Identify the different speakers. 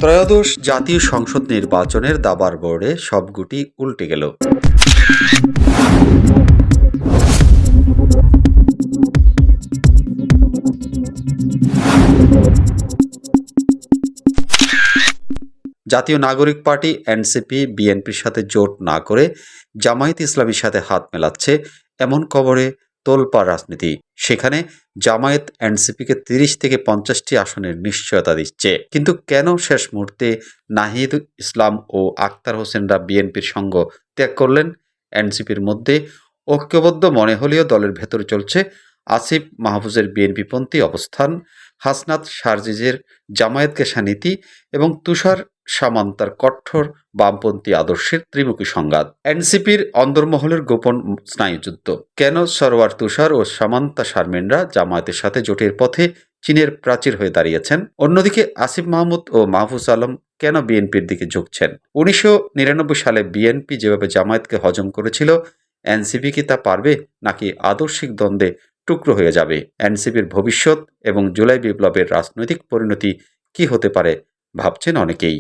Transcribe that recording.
Speaker 1: ত্রয়োদশ জাতীয় সংসদ নির্বাচনের দাবার বোর্ডে সব গুটি উল্টে গেল। জাতীয় নাগরিক পার্টি এনসিপি বিএনপির সাথে জোট না করে জামায়াতে ইসলামীর সাথে হাত মেলাচ্ছে, এমন খবরে তোলপাড় রাজনীতি। সেখানে জামায়াত এনসিপিকে ৩০ থেকে ৫০টি আসনের নিশ্চয়তা দিচ্ছে। কিন্তু কেন শেষ মুহূর্তে নাহিদ ইসলাম ও আক্তার হোসেনরা বিএনপির সঙ্গ ত্যাগ করলেন? এনসিপির মধ্যে ঐক্যবদ্ধ মনে হলেও দলের ভেতরে চলছে আসিফ মাহফুজের বিএনপিপন্থী অবস্থান, হাসনাত শারজিজের জামায়াত কেশা নীতি এবং তুষার সামান্তার কঠোর বামপন্থী আদর্শের ত্রিমুখী সংঘাত। এনসিপির অন্দরমহলের গোপন স্নায়ুযুদ্ধ। কেন সরওয়ার তুষার ও সামান্তা শারমিনরা জামায়াতের সাথে জোটের পথে চীনের প্রাচীর হয়ে দাঁড়িয়েছেন? অন্যদিকে আসিফ মাহমুদ ও মাহফুজ আলম কেন বিএনপির দিকে ঝুঁকছেন? ১৯৯৯ সালে বিএনপি যেভাবে জামায়াতকে হজম করেছিল, এনসিপি কি তা পারবে, নাকি আদর্শিক দ্বন্দ্বে টুকরো হয়ে যাবে? এনসিপির ভবিষ্যৎ এবং জুলাই বিপ্লবের রাজনৈতিক পরিণতি কি হতে পারে ভাবছেন অনেকেই।